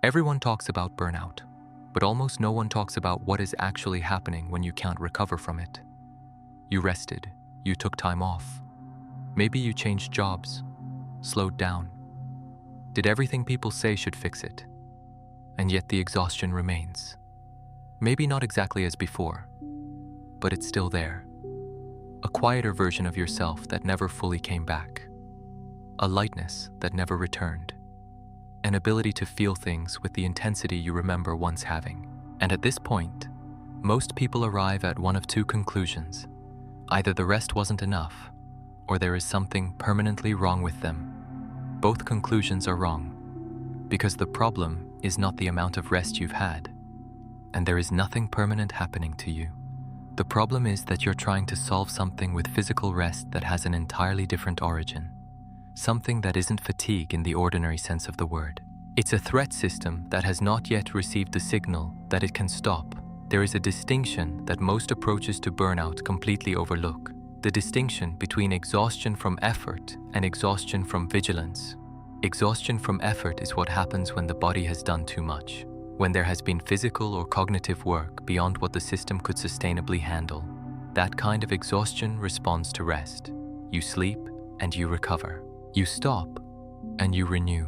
Everyone talks about burnout, but almost no one talks about what is actually happening when you can't recover from it. You rested, you took time off. Maybe you changed jobs, slowed down, did everything people say should fix it. And yet the exhaustion remains. Maybe not exactly as before, but it's still there. A quieter version of yourself that never fully came back. A lightness that never returned. An ability to feel things with the intensity you remember once having. And at this point, most people arrive at one of two conclusions. Either the rest wasn't enough, or there is something permanently wrong with them. Both conclusions are wrong, because the problem is not the amount of rest you've had, and there is nothing permanent happening to you. The problem is that you're trying to solve something with physical rest that has an entirely different origin. Something that isn't fatigue in the ordinary sense of the word. It's a threat system that has not yet received the signal that it can stop. There is a distinction that most approaches to burnout completely overlook. The distinction between exhaustion from effort and exhaustion from vigilance. Exhaustion from effort is what happens when the body has done too much, when there has been physical or cognitive work beyond what the system could sustainably handle. That kind of exhaustion responds to rest. You sleep and you recover. You stop and you renew.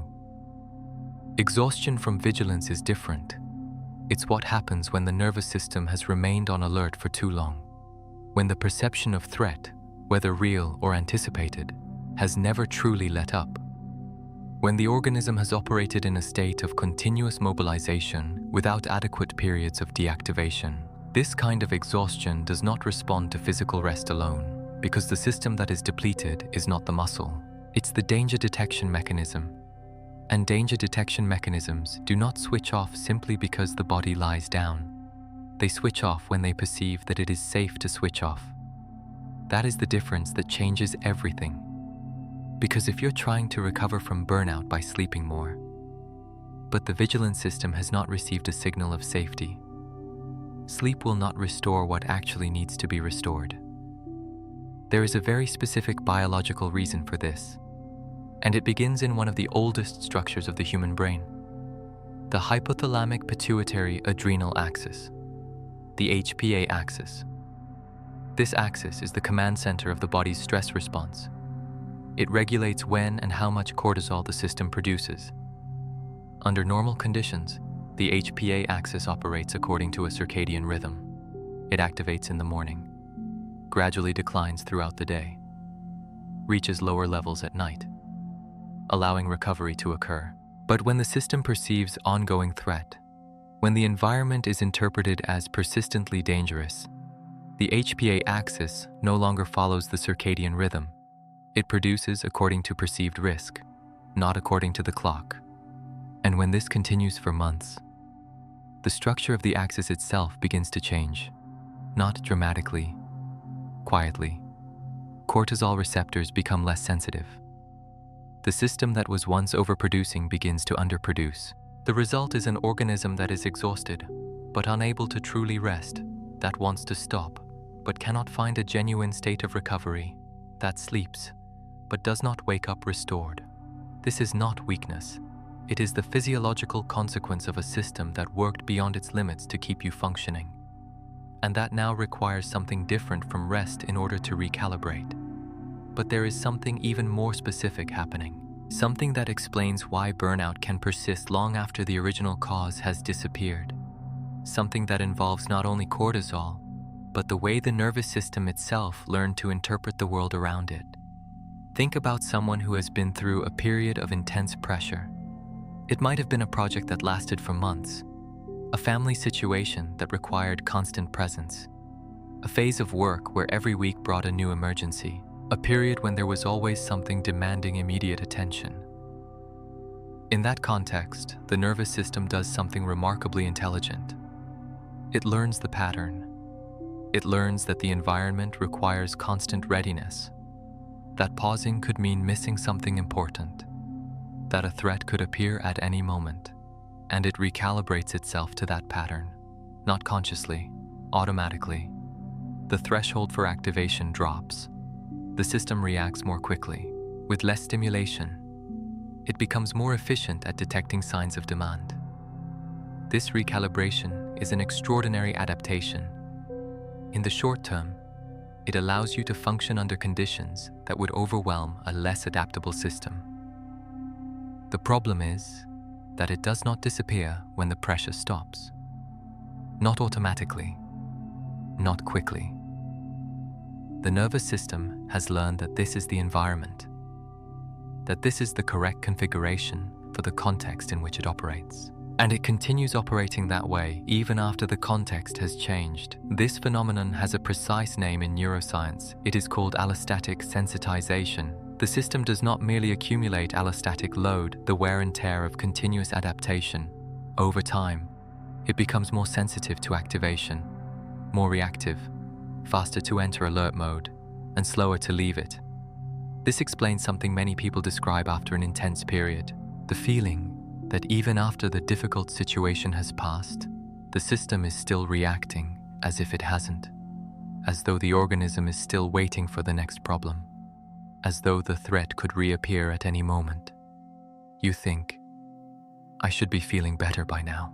Exhaustion from vigilance is different. It's what happens when the nervous system has remained on alert for too long. When the perception of threat, whether real or anticipated, has never truly let up. When the organism has operated in a state of continuous mobilization without adequate periods of deactivation. This kind of exhaustion does not respond to physical rest alone, because the system that is depleted is not the muscle. It's the danger detection mechanism. And danger detection mechanisms do not switch off simply because the body lies down. They switch off when they perceive that it is safe to switch off. That is the difference that changes everything. Because if you're trying to recover from burnout by sleeping more, but the vigilance system has not received a signal of safety, sleep will not restore what actually needs to be restored. There is a very specific biological reason for this, and it begins in one of the oldest structures of the human brain, the hypothalamic pituitary adrenal axis, the HPA axis. This axis is the command center of the body's stress response. It regulates when and how much cortisol the system produces. Under normal conditions, the HPA axis operates according to a circadian rhythm. It activates in the morning, gradually declines throughout the day, reaches lower levels at night, allowing recovery to occur. But when the system perceives ongoing threat, when the environment is interpreted as persistently dangerous, the HPA axis no longer follows the circadian rhythm. It produces according to perceived risk, not according to the clock. And when this continues for months, the structure of the axis itself begins to change, not dramatically, quietly. Cortisol receptors become less sensitive. The system that was once overproducing begins to underproduce. The result is an organism that is exhausted, but unable to truly rest, that wants to stop, but cannot find a genuine state of recovery, that sleeps, but does not wake up restored. This is not weakness. It is the physiological consequence of a system that worked beyond its limits to keep you functioning, and that now requires something different from rest in order to recalibrate. But there is something even more specific happening, something that explains why burnout can persist long after the original cause has disappeared, something that involves not only cortisol, but the way the nervous system itself learned to interpret the world around it. Think about someone who has been through a period of intense pressure. It might have been a project that lasted for months, a family situation that required constant presence, a phase of work where every week brought a new emergency, a period when there was always something demanding immediate attention. In that context, the nervous system does something remarkably intelligent. It learns the pattern. It learns that the environment requires constant readiness, that pausing could mean missing something important, that a threat could appear at any moment, and it recalibrates itself to that pattern, not consciously, automatically. The threshold for activation drops. The system reacts more quickly, with less stimulation. It becomes more efficient at detecting signs of demand. This recalibration is an extraordinary adaptation. In the short term, it allows you to function under conditions that would overwhelm a less adaptable system. The problem is that it does not disappear when the pressure stops. Not automatically, not quickly. The nervous system has learned that this is the environment, that this is the correct configuration for the context in which it operates. And it continues operating that way even after the context has changed. This phenomenon has a precise name in neuroscience. It is called allostatic sensitization. The system does not merely accumulate allostatic load, the wear and tear of continuous adaptation. Over time, it becomes more sensitive to activation, more reactive, faster to enter alert mode, and slower to leave it. This explains something many people describe after an intense period: the feeling that even after the difficult situation has passed, the system is still reacting as if it hasn't, as though the organism is still waiting for the next problem, as though the threat could reappear at any moment. You think, I should be feeling better by now.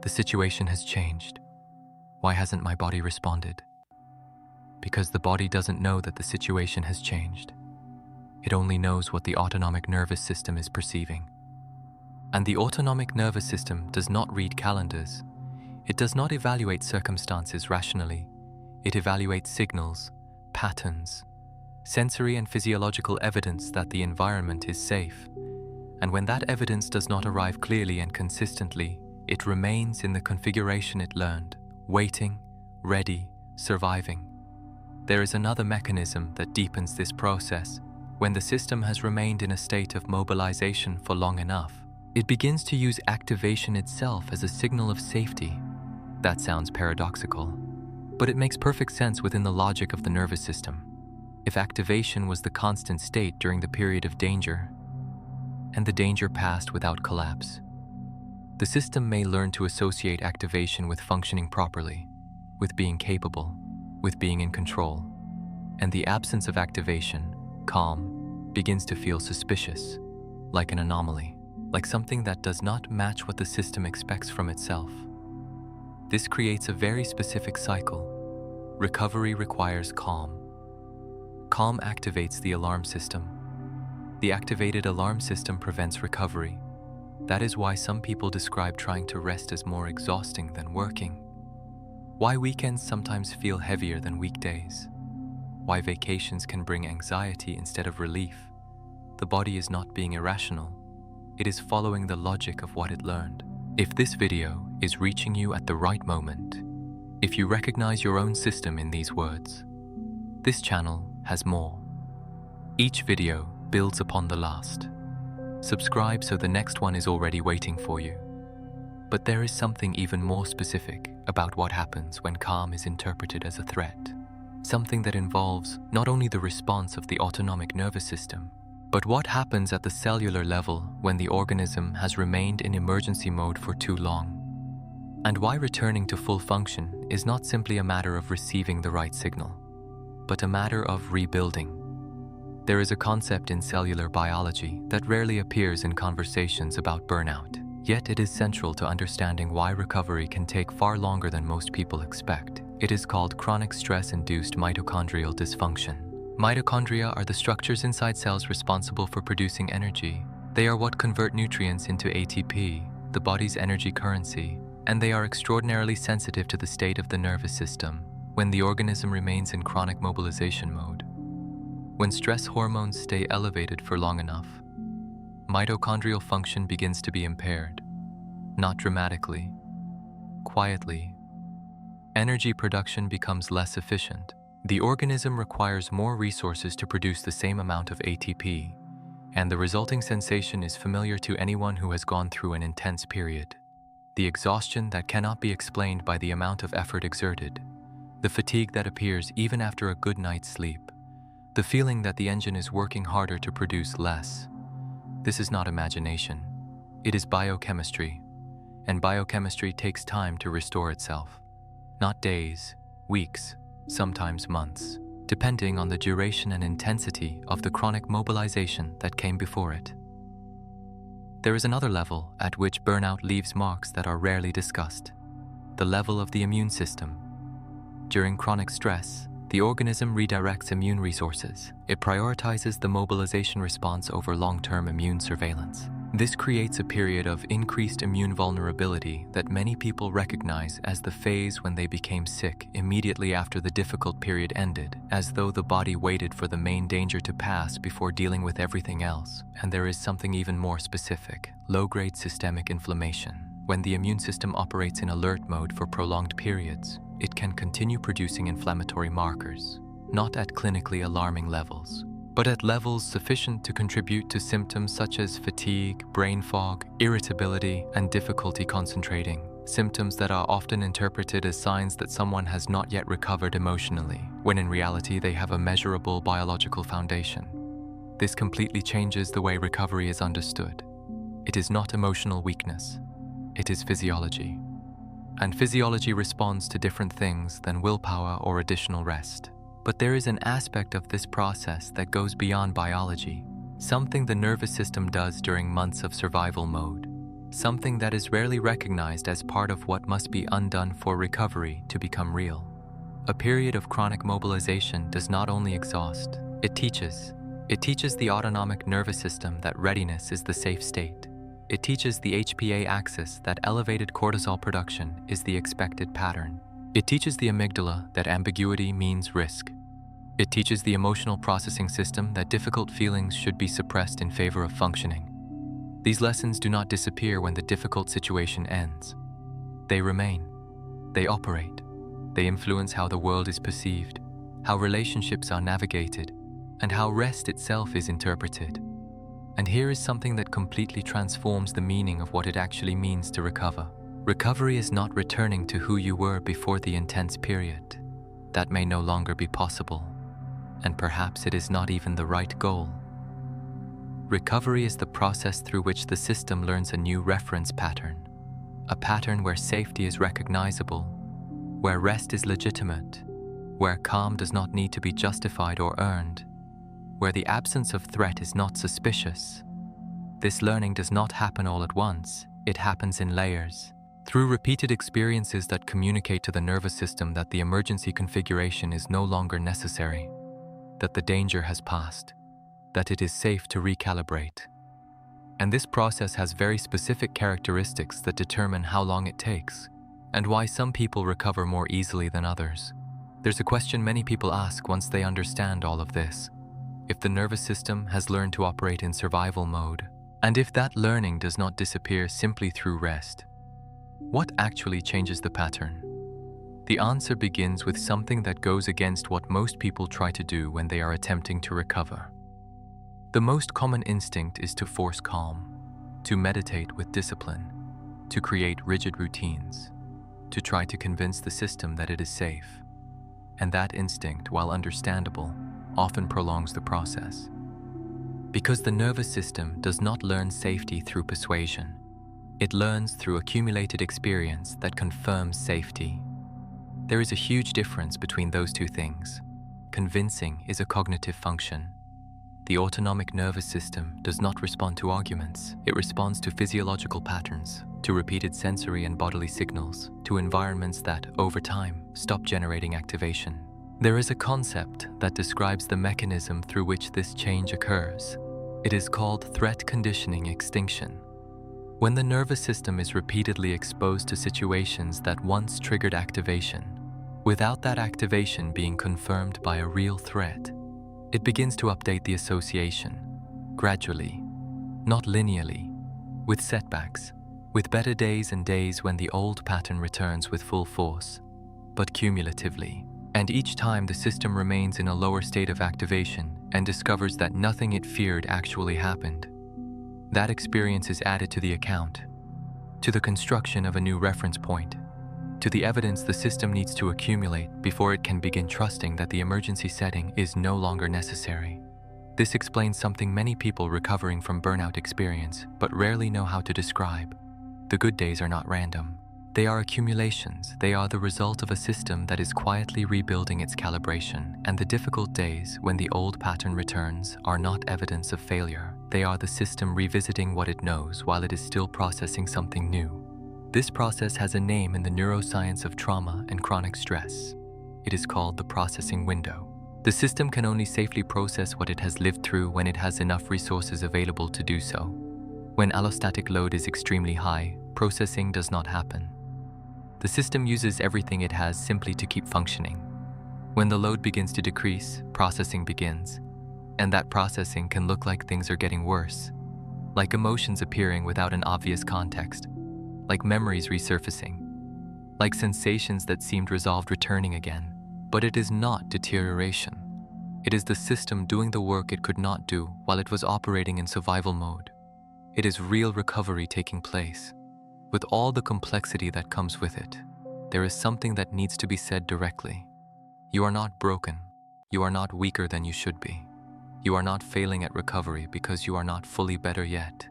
The situation has changed. Why hasn't my body responded? Because the body doesn't know that the situation has changed. It only knows what the autonomic nervous system is perceiving. And the autonomic nervous system does not read calendars. It does not evaluate circumstances rationally. It evaluates signals, patterns, sensory and physiological evidence that the environment is safe. And when that evidence does not arrive clearly and consistently, it remains in the configuration it learned, waiting, ready, surviving. There is another mechanism that deepens this process. When the system has remained in a state of mobilization for long enough, it begins to use activation itself as a signal of safety. That sounds paradoxical, but it makes perfect sense within the logic of the nervous system. If activation was the constant state during the period of danger, and the danger passed without collapse, the system may learn to associate activation with functioning properly, with being capable, with being in control. And the absence of activation, calm, begins to feel suspicious, like an anomaly, like something that does not match what the system expects from itself. This creates a very specific cycle. Recovery requires calm. Calm activates the alarm system. The activated alarm system prevents recovery. That is why some people describe trying to rest as more exhausting than working. Why weekends sometimes feel heavier than weekdays. Why vacations can bring anxiety instead of relief. The body is not being irrational. It is following the logic of what it learned. If this video is reaching you at the right moment, if you recognize your own system in these words, this channel has more. Each video builds upon the last. Subscribe so the next one is already waiting for you. But there is something even more specific about what happens when calm is interpreted as a threat. Something that involves not only the response of the autonomic nervous system, but what happens at the cellular level when the organism has remained in emergency mode for too long. And why returning to full function is not simply a matter of receiving the right signal, but a matter of rebuilding. There is a concept in cellular biology that rarely appears in conversations about burnout, yet it is central to understanding why recovery can take far longer than most people expect. It is called chronic stress-induced mitochondrial dysfunction. Mitochondria are the structures inside cells responsible for producing energy. They are what convert nutrients into ATP, the body's energy currency, and they are extraordinarily sensitive to the state of the nervous system when the organism remains in chronic mobilization mode. When stress hormones stay elevated for long enough, mitochondrial function begins to be impaired, not dramatically, quietly. Energy production becomes less efficient. The organism requires more resources to produce the same amount of ATP, and the resulting sensation is familiar to anyone who has gone through an intense period. The exhaustion that cannot be explained by the amount of effort exerted, the fatigue that appears even after a good night's sleep, the feeling that the engine is working harder to produce less. This is not imagination. It is biochemistry, and biochemistry takes time to restore itself. Not days, weeks, sometimes months, depending on the duration and intensity of the chronic mobilization that came before it. There is another level at which burnout leaves marks that are rarely discussed: the level of the immune system. During chronic stress, the organism redirects immune resources. It prioritizes the mobilization response over long-term immune surveillance. This creates a period of increased immune vulnerability that many people recognize as the phase when they became sick immediately after the difficult period ended, as though the body waited for the main danger to pass before dealing with everything else. And there is something even more specific: low-grade systemic inflammation. When the immune system operates in alert mode for prolonged periods, it can continue producing inflammatory markers, not at clinically alarming levels, but at levels sufficient to contribute to symptoms such as fatigue, brain fog, irritability, and difficulty concentrating, symptoms that are often interpreted as signs that someone has not yet recovered emotionally, when in reality they have a measurable biological foundation. This completely changes the way recovery is understood. It is not emotional weakness, it is physiology. And physiology responds to different things than willpower or additional rest. But there is an aspect of this process that goes beyond biology, something the nervous system does during months of survival mode, something that is rarely recognized as part of what must be undone for recovery to become real. A period of chronic mobilization does not only exhaust, it teaches. It teaches the autonomic nervous system that readiness is the safe state. It teaches the HPA axis that elevated cortisol production is the expected pattern. It teaches the amygdala that ambiguity means risk. It teaches the emotional processing system that difficult feelings should be suppressed in favor of functioning. These lessons do not disappear when the difficult situation ends. They remain. They operate. They influence how the world is perceived, how relationships are navigated, and how rest itself is interpreted. And here is something that completely transforms the meaning of what it actually means to recover. Recovery is not returning to who you were before the intense period. That may no longer be possible, and perhaps it is not even the right goal. Recovery is the process through which the system learns a new reference pattern, a pattern where safety is recognizable, where rest is legitimate, where calm does not need to be justified or earned, where the absence of threat is not suspicious. This learning does not happen all at once, it happens in layers. Through repeated experiences that communicate to the nervous system that the emergency configuration is no longer necessary, that the danger has passed, that it is safe to recalibrate. And this process has very specific characteristics that determine how long it takes, and why some people recover more easily than others. There's a question many people ask once they understand all of this. If the nervous system has learned to operate in survival mode, and if that learning does not disappear simply through rest, what actually changes the pattern? The answer begins with something that goes against what most people try to do when they are attempting to recover. The most common instinct is to force calm, to meditate with discipline, to create rigid routines, to try to convince the system that it is safe. And that instinct, while understandable, often prolongs the process. Because the nervous system does not learn safety through persuasion. It learns through accumulated experience that confirms safety. There is a huge difference between those two things. Convincing is a cognitive function. The autonomic nervous system does not respond to arguments. It responds to physiological patterns, to repeated sensory and bodily signals, to environments that, over time, stop generating activation. There is a concept that describes the mechanism through which this change occurs. It is called threat conditioning extinction. When the nervous system is repeatedly exposed to situations that once triggered activation, without that activation being confirmed by a real threat, it begins to update the association, gradually, not linearly, with setbacks, with better days and days when the old pattern returns with full force, but cumulatively. And each time the system remains in a lower state of activation and discovers that nothing it feared actually happened. That experience is added to the account, to the construction of a new reference point, to the evidence the system needs to accumulate before it can begin trusting that the emergency setting is no longer necessary. This explains something many people recovering from burnout experience but rarely know how to describe. The good days are not random. They are accumulations. They are the result of a system that is quietly rebuilding its calibration, and the difficult days when the old pattern returns are not evidence of failure. They are the system revisiting what it knows while it is still processing something new. This process has a name in the neuroscience of trauma and chronic stress. It is called the processing window. The system can only safely process what it has lived through when it has enough resources available to do so. When allostatic load is extremely high, processing does not happen. The system uses everything it has simply to keep functioning. When the load begins to decrease, processing begins. And that processing can look like things are getting worse, like emotions appearing without an obvious context, like memories resurfacing, like sensations that seemed resolved returning again. But it is not deterioration. It is the system doing the work it could not do while it was operating in survival mode. It is real recovery taking place. With all the complexity that comes with it, there is something that needs to be said directly. You are not broken. You are not weaker than you should be. You are not failing at recovery because you are not fully better yet.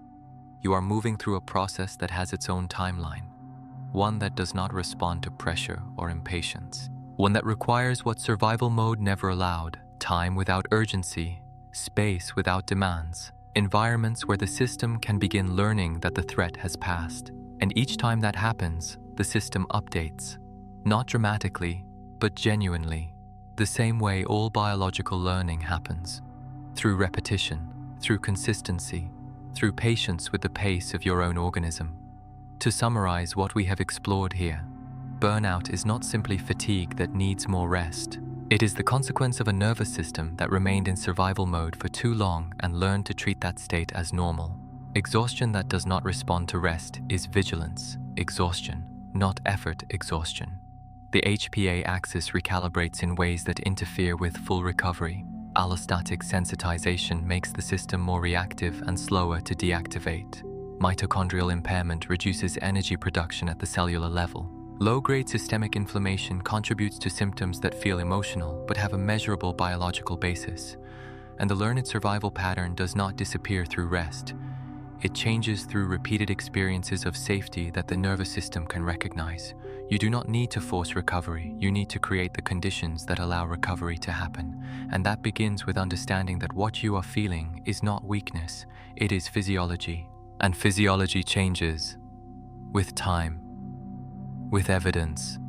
You are moving through a process that has its own timeline, one that does not respond to pressure or impatience, one that requires what survival mode never allowed: time without urgency, space without demands, environments where the system can begin learning that the threat has passed. And each time that happens, the system updates, not dramatically, but genuinely, the same way all biological learning happens, through repetition, through consistency, through patience with the pace of your own organism. To summarize what we have explored here, burnout is not simply fatigue that needs more rest. It is the consequence of a nervous system that remained in survival mode for too long and learned to treat that state as normal. Exhaustion that does not respond to rest is vigilance, exhaustion, not effort exhaustion. The HPA axis recalibrates in ways that interfere with full recovery. Allostatic sensitization makes the system more reactive and slower to deactivate. Mitochondrial impairment reduces energy production at the cellular level. Low-grade systemic inflammation contributes to symptoms that feel emotional but have a measurable biological basis. And the learned survival pattern does not disappear through rest. It changes through repeated experiences of safety that the nervous system can recognize. You do not need to force recovery. You need to create the conditions that allow recovery to happen. And that begins with understanding that what you are feeling is not weakness, it is physiology. And physiology changes with time, with evidence,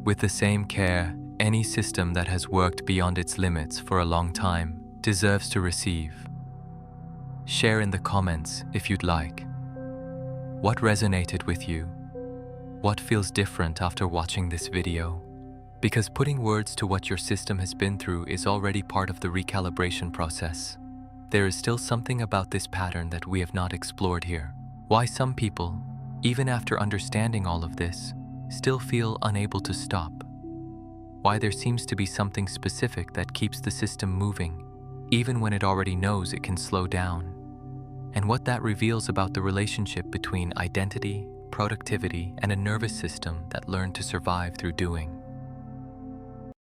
with the same care. Any system that has worked beyond its limits for a long time deserves to receive. Share in the comments if you'd like. What resonated with you? What feels different after watching this video? Because putting words to what your system has been through is already part of the recalibration process. There is still something about this pattern that we have not explored here. Why some people, even after understanding all of this, still feel unable to stop. Why there seems to be something specific that keeps the system moving, even when it already knows it can slow down. And what that reveals about the relationship between identity, productivity, and a nervous system that learned to survive through doing.